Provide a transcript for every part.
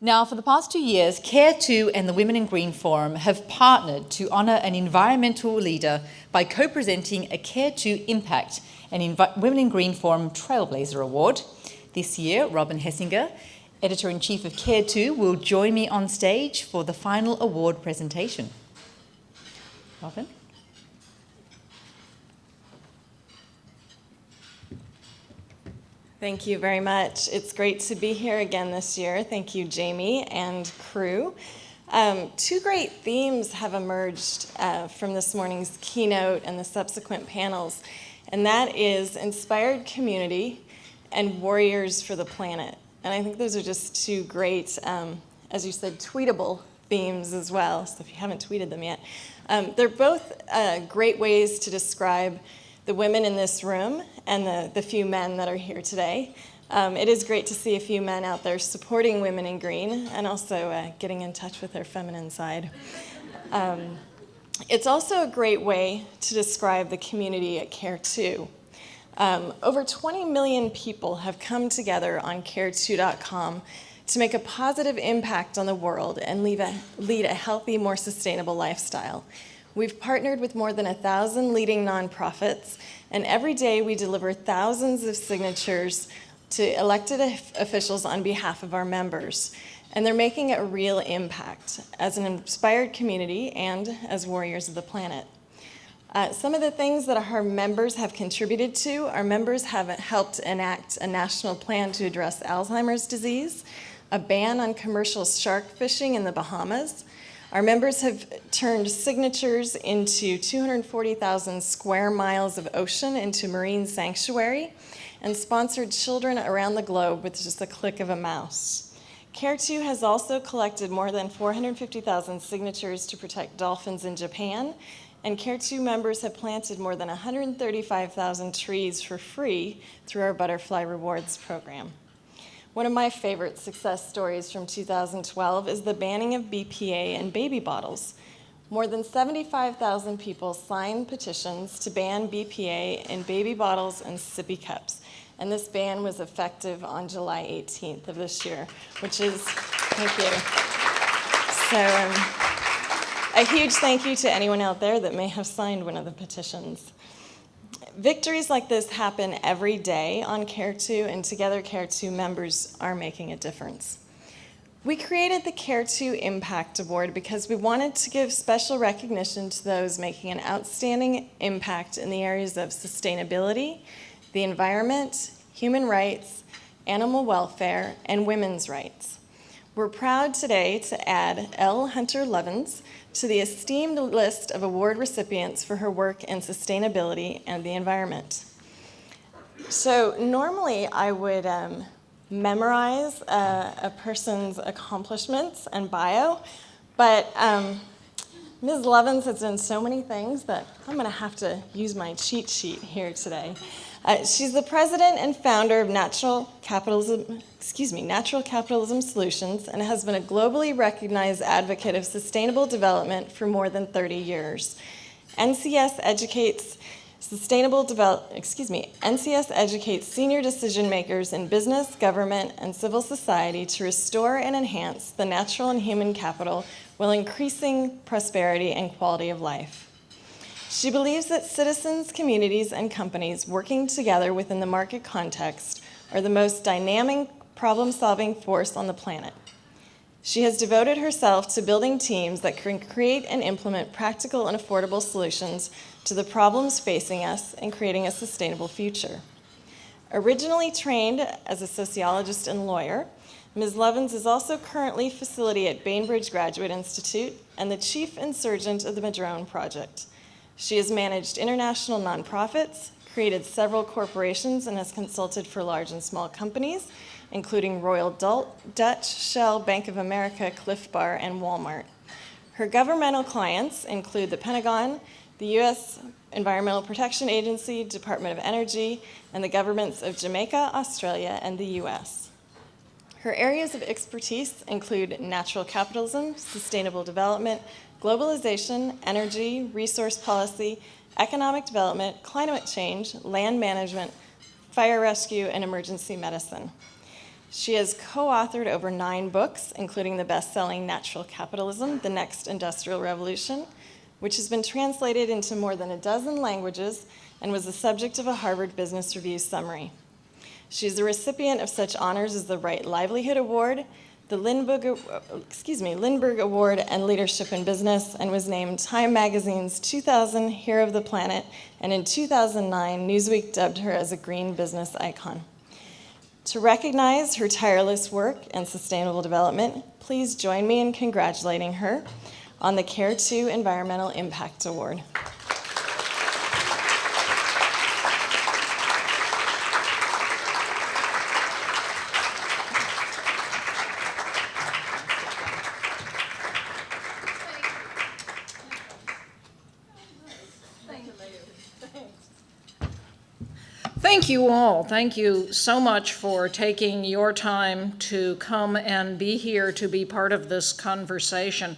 Now, for the past 2 years, Care2 and the Women in Green Forum have partnered to honour an environmental leader by co-presenting a Care2 Impact and Women in Green Forum Trailblazer Award. This year, Robyn Hessinger, Editor-in-Chief of Care2, will join me on stage for the final award presentation. Robyn? Thank you very much. It's great to be here again this year. Thank you, Jamie and crew. Two great themes have emerged from this morning's keynote and the subsequent panels, and that is inspired community and warriors for the planet. And I think those are just two great, as you said, tweetable themes as well, so if you haven't tweeted them yet. They're both great ways to describe the women in this room and the few men that are here today. It is great to see a few men out there supporting women in green and also getting in touch with their feminine side. It's also a great way to describe the community at Care2. Over 20 million people have come together on Care2.com to make a positive impact on the world and lead a healthy, more sustainable lifestyle. We've partnered with more than 1,000 leading nonprofits, and every day we deliver thousands of signatures to elected officials on behalf of our members. And they're making a real impact as an inspired community and as warriors of the planet. Some of the things that our members have contributed to, our members have helped enact a national plan to address Alzheimer's disease, a ban on commercial shark fishing in the Bahamas. Our members have turned signatures into 240,000 square miles of ocean into marine sanctuary and sponsored children around the globe with just a click of a mouse. Care2 has also collected more than 450,000 signatures to protect dolphins in Japan, and Care2 members have planted more than 135,000 trees for free through our Butterfly Rewards program. One of my favorite success stories from 2012 is the banning of BPA in baby bottles. More than 75,000 people signed petitions to ban BPA in baby bottles and sippy cups. And this ban was effective on July 18th of this year, which is, thank you. So a huge thank you to anyone out there that may have signed one of the petitions. Victories like this happen every day on Care2, and together Care2 members are making a difference. We created the Care2 Impact Award because we wanted to give special recognition to those making an outstanding impact in the areas of sustainability, the environment, human rights, animal welfare, and women's rights. We're proud today to add L. Hunter Levens to the esteemed list of award recipients for her work in sustainability and the environment. So normally I would memorize a person's accomplishments and bio, but Ms. Levens has done so many things that I'm going to have to use my cheat sheet here today. She's the president and founder of Natural Capitalism Solutions and has been a globally recognized advocate of sustainable development for more than 30 years. NCS educates senior decision makers in business, government, and civil society to restore and enhance the natural and human capital while increasing prosperity and quality of life. She believes that citizens, communities, and companies working together within the market context are the most dynamic problem-solving force on the planet. She has devoted herself to building teams that can create and implement practical and affordable solutions to the problems facing us and creating a sustainable future. Originally trained as a sociologist and lawyer, Ms. Levens is also currently facility at Bainbridge Graduate Institute and the chief insurgent of the Madrone Project. She has managed international nonprofits, created several corporations, and has consulted for large and small companies, including Royal Dutch, Shell, Bank of America, Cliff Bar, and Walmart. Her governmental clients include the Pentagon, the U.S. Environmental Protection Agency, Department of Energy, and the governments of Jamaica, Australia, and the U.S. Her areas of expertise include natural capitalism, sustainable development, globalization, energy, resource policy, economic development, climate change, land management, fire rescue, and emergency medicine. She has co-authored over 9 books, including the best-selling Natural Capitalism, The Next Industrial Revolution, which has been translated into more than a dozen languages and was the subject of a Harvard Business Review summary. She's the recipient of such honors as the Right Livelihood Award, the Lindbergh Award, and Leadership in Business, and was named Time Magazine's 2000 Hero of the Planet, and in 2009, Newsweek dubbed her as a green business icon. To recognize her tireless work and sustainable development, please join me in congratulating her on the Care2 Environmental Impact Award. Thank you all. Thank you so much for taking your time to come and be here to be part of this conversation.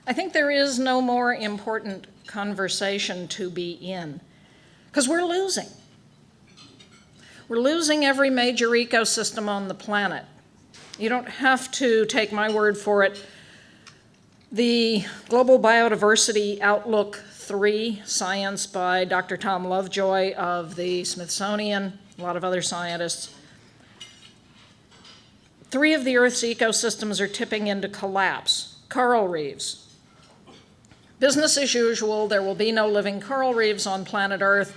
I think there is no more important conversation to be in, because we're losing. We're losing every major ecosystem on the planet. You don't have to take my word for it. The Global Biodiversity Outlook 3, science by Dr. Tom Lovejoy of the Smithsonian, a lot of other scientists. 3 of the Earth's ecosystems are tipping into collapse. Coral reefs. Business as usual, there will be no living coral reefs on planet Earth,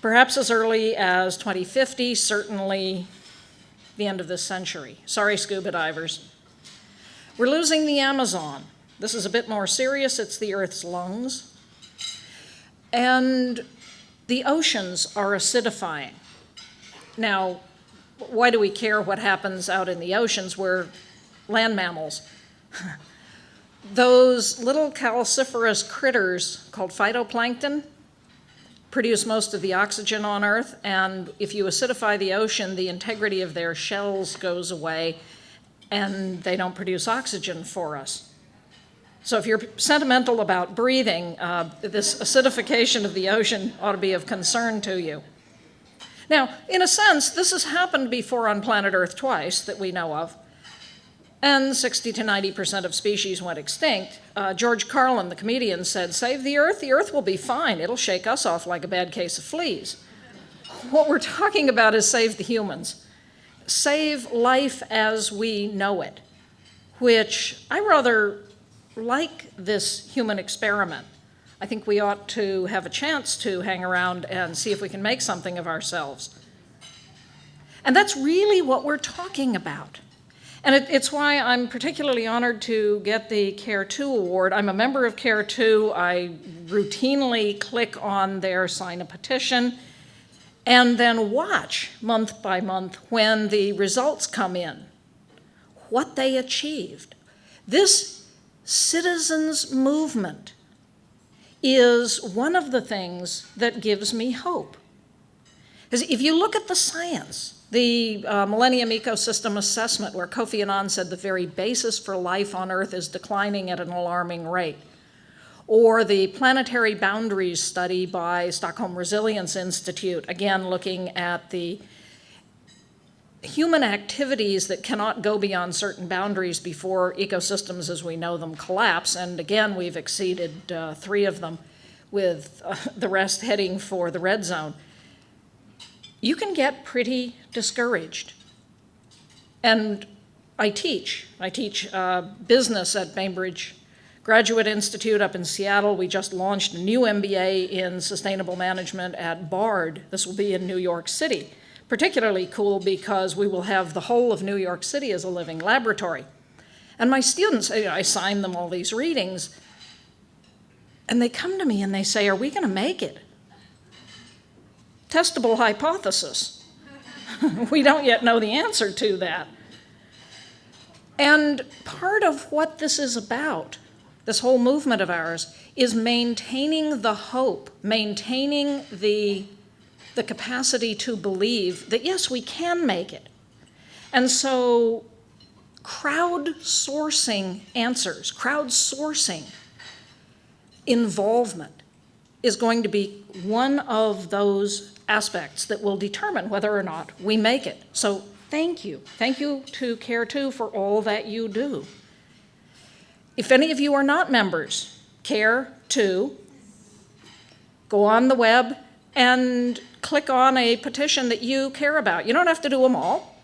perhaps as early as 2050, certainly the end of this century. Sorry, scuba divers. We're losing the Amazon. This is a bit more serious. It's the Earth's lungs. And the oceans are acidifying. Now, why do we care what happens out in the oceans? We're land mammals. Those little calciferous critters called phytoplankton produce most of the oxygen on Earth, and if you acidify the ocean, the integrity of their shells goes away, and they don't produce oxygen for us. So if you're sentimental about breathing, this acidification of the ocean ought to be of concern to you. Now, in a sense, this has happened before on planet Earth twice that we know of, and 60 to 90% of species went extinct. George Carlin, the comedian, said, "Save the Earth will be fine. It'll shake us off like a bad case of fleas." What we're talking about is save the humans. Save life as we know it, which I rather like this human experiment. I think we ought to have a chance to hang around and see if we can make something of ourselves. And that's really what we're talking about. And it's why I'm particularly honored to get the Care2 award. I'm a member of Care2. I routinely click on their sign a petition and then watch month by month when the results come in, what they achieved. This citizens' movement is one of the things that gives me hope. Because if you look at the science, the Millennium Ecosystem Assessment, where Kofi Annan said the very basis for life on Earth is declining at an alarming rate, or the Planetary Boundaries study by Stockholm Resilience Institute, again looking at the human activities that cannot go beyond certain boundaries before ecosystems as we know them collapse, and again we've exceeded 3 of them with the rest heading for the red zone. You can get pretty discouraged. And I teach business at Bainbridge Graduate Institute up in Seattle. We just launched a new MBA in sustainable management at Bard. This will be in New York City. Particularly cool because we will have the whole of New York City as a living laboratory. And my students, I assign them all these readings, and they come to me and they say, "Are we going to make it?" Testable hypothesis. We don't yet know the answer to that. And part of what this is about, this whole movement of ours, is maintaining the hope, maintaining the capacity to believe that, yes, we can make it. And so crowdsourcing answers, crowdsourcing involvement is going to be one of those aspects that will determine whether or not we make it. So Thank you. Thank you to Care2 for all that you do. If any of you are not members, Care2, go on the web and click on a petition that you care about. You don't have to do them all.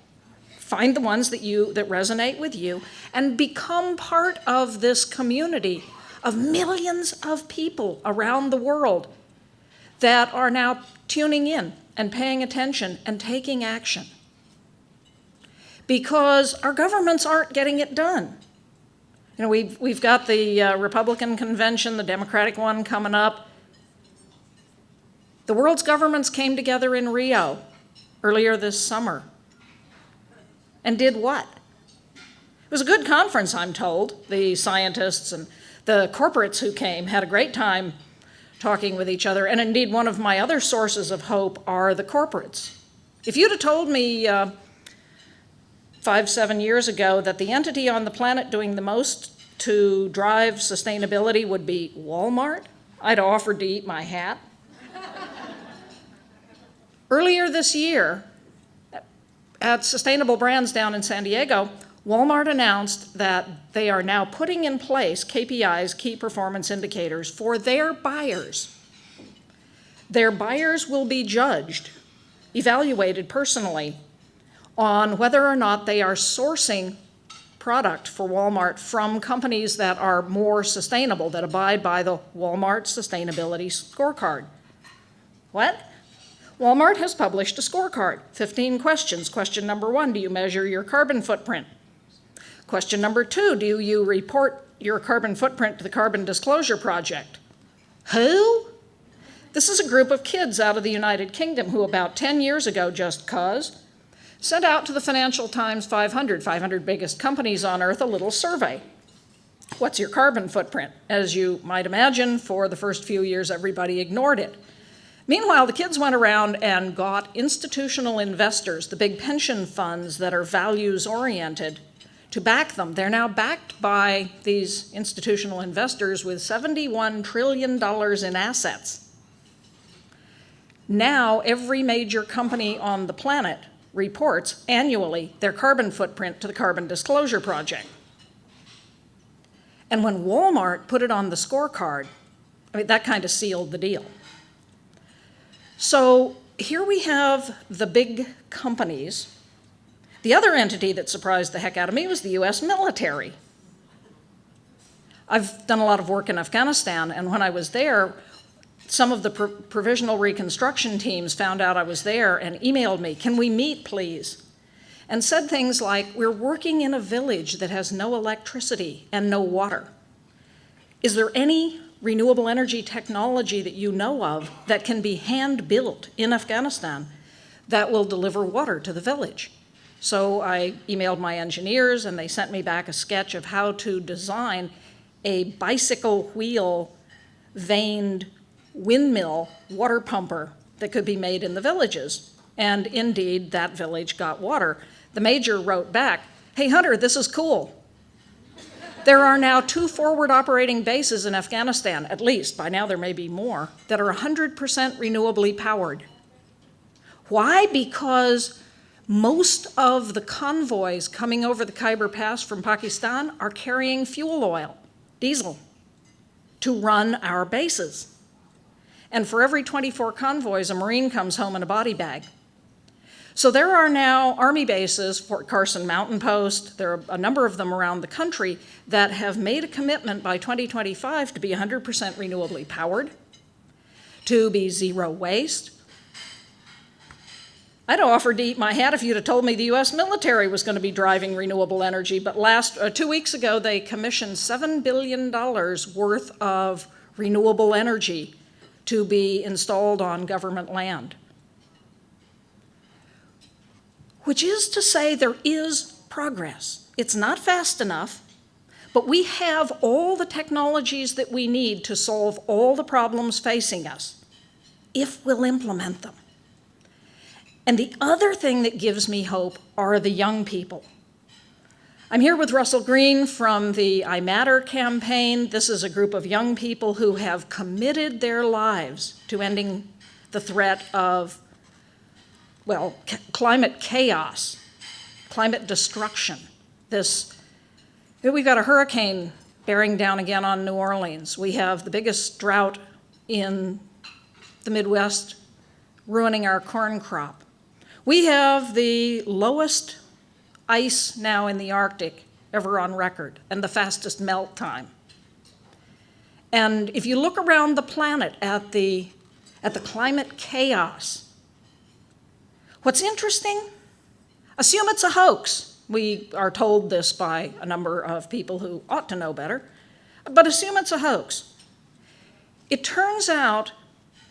Find the ones that resonate with you and become part of this community of millions of people around the world that are now tuning in and paying attention and taking action. Because our governments aren't getting it done. You know, we've got the Republican convention, the Democratic one coming up. The world's governments came together in Rio earlier this summer and did what? It was a good conference, I'm told. The scientists and the corporates who came had a great time talking with each other, and indeed one of my other sources of hope are the corporates. If you'd have told me 5-7 years ago that the entity on the planet doing the most to drive sustainability would be Walmart, I'd have offered to eat my hat. Earlier this year, at Sustainable Brands down in San Diego, Walmart announced that they are now putting in place KPIs, key performance indicators, for their buyers. Their buyers will be judged, evaluated personally, on whether or not they are sourcing product for Walmart from companies that are more sustainable, that abide by the Walmart Sustainability Scorecard. What? Walmart has published a scorecard, 15 questions. Question number 1, do you measure your carbon footprint? Question number 2, do you report your carbon footprint to the Carbon Disclosure Project? Who? This is a group of kids out of the United Kingdom who about 10 years ago, just 'cause, sent out to the Financial Times 500 biggest companies on Earth, a little survey. What's your carbon footprint? As you might imagine, for the first few years, everybody ignored it. Meanwhile, the kids went around and got institutional investors, the big pension funds that are values-oriented, to back them. They're now backed by these institutional investors with $71 trillion in assets. Now, every major company on the planet reports annually their carbon footprint to the Carbon Disclosure Project. And when Walmart put it on the scorecard, I mean, that kind of sealed the deal. So here we have the big companies. The other entity that surprised the heck out of me was the US military. I've done a lot of work in Afghanistan, and when I was there, some of the provisional reconstruction teams found out I was there and emailed me, "Can we meet, please?" And said things like, "We're working in a village that has no electricity and no water. Is there any renewable energy technology that you know of that can be hand-built in Afghanistan that will deliver water to the village?" So I emailed my engineers, and they sent me back a sketch of how to design a bicycle wheel vaned windmill water pumper that could be made in the villages. And indeed, that village got water. The major wrote back, "Hey Hunter, this is cool. There are now 2 forward operating bases in Afghanistan, at least, by now there may be more, that are 100% renewably powered." Why? Because most of the convoys coming over the Khyber Pass from Pakistan are carrying fuel oil, diesel, to run our bases. And for every 24 convoys, a Marine comes home in a body bag. So there are now Army bases, Fort Carson Mountain Post, there are a number of them around the country that have made a commitment by 2025 to be 100% renewably powered, to be zero waste. I'd have offered to eat my hat if you'd have told me the US military was going to be driving renewable energy, but 2 weeks ago they commissioned $7 billion worth of renewable energy to be installed on government land. Which is to say there is progress. It's not fast enough, but we have all the technologies that we need to solve all the problems facing us, if we'll implement them. And the other thing that gives me hope are the young people. I'm here with Russell Green from the I Matter campaign. This is a group of young people who have committed their lives to ending the threat of, well, climate chaos climate destruction. We've got a hurricane bearing down again on New Orleans. We have the biggest drought in the Midwest, ruining our corn crop. We have the lowest ice now in the Arctic ever on record, and the fastest melt time. And if you look around the planet at the climate chaos, what's interesting, assume it's a hoax. We are told this by a number of people who ought to know better, but assume it's a hoax. It turns out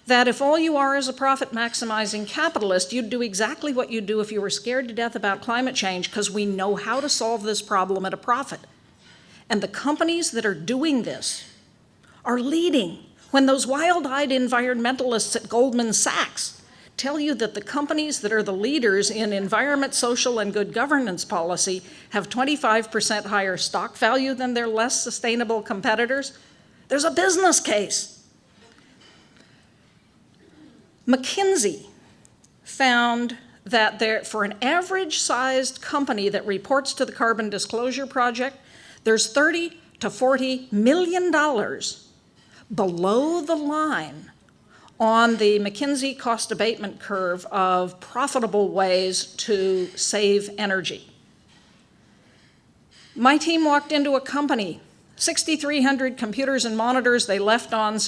that if all you are is a profit-maximizing capitalist, you'd do exactly what you'd do if you were scared to death about climate change, because we know how to solve this problem at a profit. And the companies that are doing this are leading. When those wild-eyed environmentalists at Goldman Sachs tell you that the companies that are the leaders in environment, social, and good governance policy have 25% higher stock value than their less sustainable competitors, there's a business case. McKinsey found that for an average-sized company that reports to the Carbon Disclosure Project, there's $30 to $40 million below the line on the McKinsey cost abatement curve of profitable ways to save energy. My team walked into a company, 6,300 computers and monitors they left on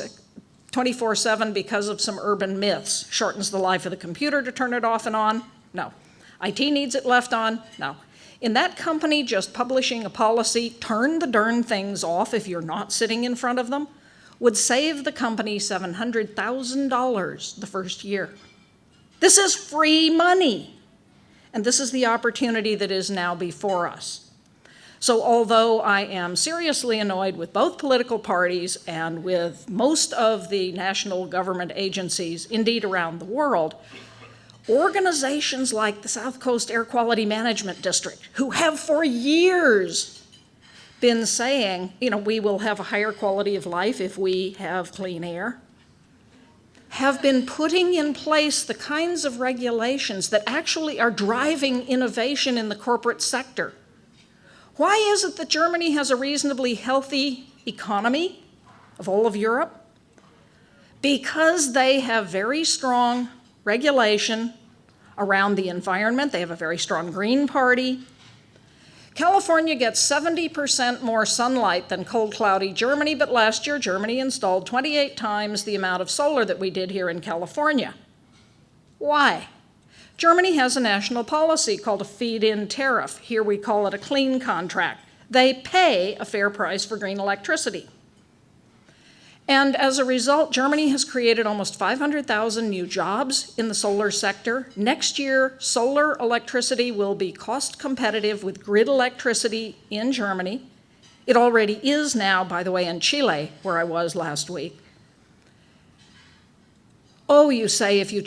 24/7 because of some urban myths. Shortens the life of the computer to turn it off and on? No. IT needs it left on? No. In that company, just publishing a policy, turn the darn things off if you're not sitting in front of them, would save the company $700,000 the first year. This is free money. And this is the opportunity that is now before us. So although I am seriously annoyed with both political parties and with most of the national government agencies, indeed around the world, organizations like the South Coast Air Quality Management District, who have for years been saying, we will have a higher quality of life if we have clean air, have been putting in place the kinds of regulations that actually are driving innovation in the corporate sector. Why is it that Germany has a reasonably healthy economy of all of Europe? Because they have very strong regulation around the environment. They have a very strong Green Party. California gets 70% more sunlight than cold, cloudy Germany, but last year Germany installed 28 times the amount of solar that we did here in California. Why? Germany has a national policy called a feed-in tariff. Here we call it a clean contract. They pay a fair price for green electricity. And as a result, Germany has created almost 500,000 new jobs in the solar sector. Next year, solar electricity will be cost competitive with grid electricity in Germany. It already is now, by the way, in Chile, where I was last week. Oh, you say, if you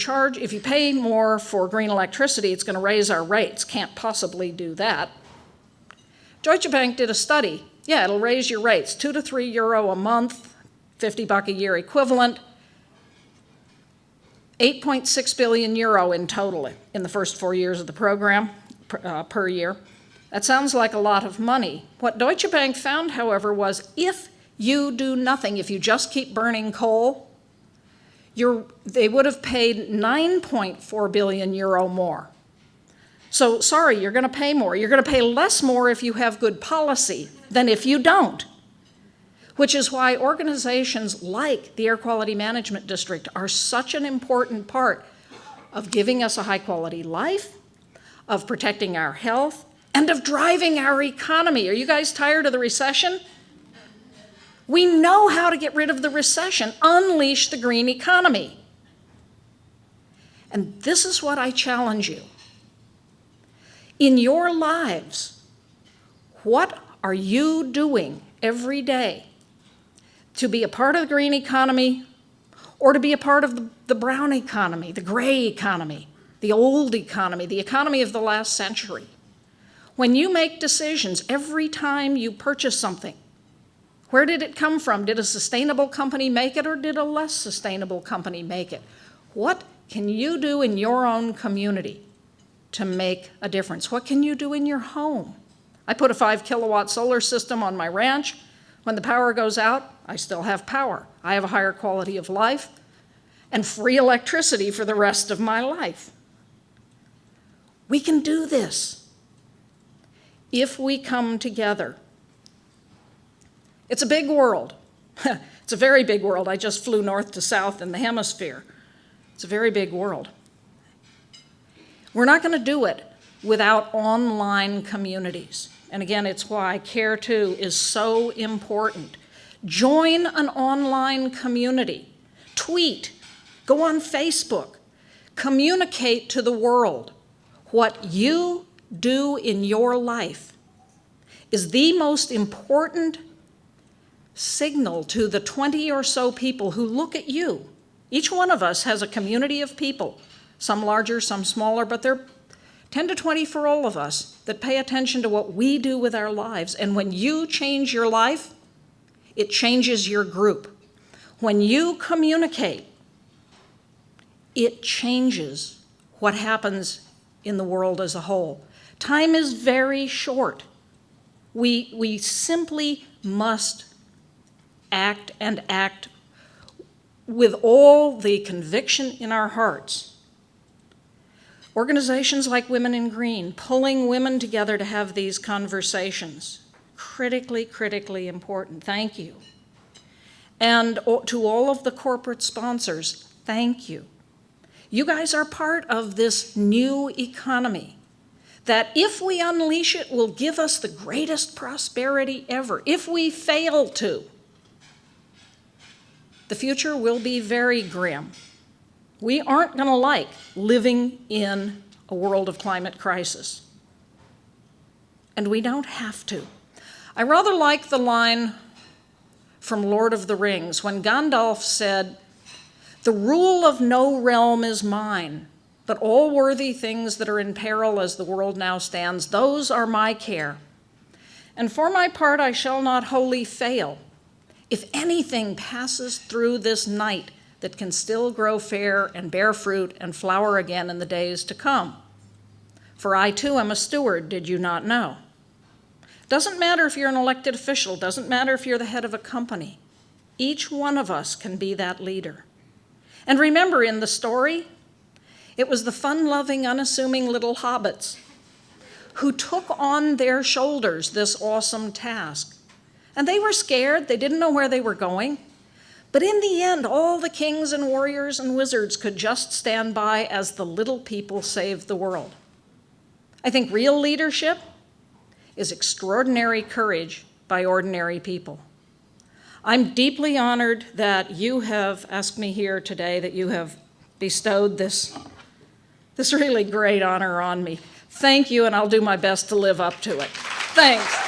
pay more for green electricity, it's going to raise our rates. Can't possibly do that. Deutsche Bank did a study. Yeah, it'll raise your rates, €2 to €3 a month, $50 a year equivalent, 8.6 billion euro in total in the first 4 years of the program per year. That sounds like a lot of money. What Deutsche Bank found, however, was if you do nothing, if you just keep burning coal, they would have paid 9.4 billion euro more. So sorry, you're going to pay more. You're going to pay less more if you have good policy than if you don't, which is why organizations like the Air Quality Management District are such an important part of giving us a high-quality life, of protecting our health, and of driving our economy. Are you guys tired of the recession? We know how to get rid of the recession, unleash the green economy. And this is what I challenge you. In your lives, what are you doing every day to be a part of the green economy or to be a part of the brown economy, the gray economy, the old economy, the economy of the last century? When you make decisions every time you purchase something, where did it come from? Did a sustainable company make it or did a less sustainable company make it? What can you do in your own community to make a difference. What can you do in your home? I put a 5-kilowatt solar system on my ranch. When the power goes out, I still have power. I have a higher quality of life and free electricity for the rest of my life. We can do this if we come together. It's a big world. It's a very big world. I just flew north to south in the hemisphere. It's a very big world. We're not going to do it without online communities. And again, it's why Care2 is so important. Join an online community. Tweet. Go on Facebook. Communicate to the world. What you do in your life is the most important signal to the 20 or so people who look at you. Each one of us has a community of people, some larger, some smaller, but they're 10 to 20 for all of us that pay attention to what we do with our lives. And when you change your life, it changes your group. When you communicate, it changes what happens in the world as a whole. Time is very short. We simply must act and act with all the conviction in our hearts. Organizations like Women in Green, pulling women together to have these conversations, critically, critically important. Thank you. And to all of the corporate sponsors, thank you. You guys are part of this new economy that, if we unleash it, will give us the greatest prosperity ever. If we fail to, the future will be very grim. We aren't going to like living in a world of climate crisis. And we don't have to. I rather like the line from Lord of the Rings when Gandalf said, "The rule of no realm is mine, but all worthy things that are in peril as the world now stands, those are my care. And for my part I shall not wholly fail. If anything passes through this night that can still grow fair and bear fruit and flower again in the days to come. For I too am a steward, did you not know?" Doesn't matter if you're an elected official, doesn't matter if you're the head of a company. Each one of us can be that leader. And remember, in the story, it was the fun-loving, unassuming little hobbits who took on their shoulders this awesome task. And they were scared, they didn't know where they were going. But in the end, all the kings and warriors and wizards could just stand by as the little people saved the world. I think real leadership is extraordinary courage by ordinary people. I'm deeply honored that you have asked me here today, that you have bestowed this really great honor on me. Thank you, and I'll do my best to live up to it. Thanks.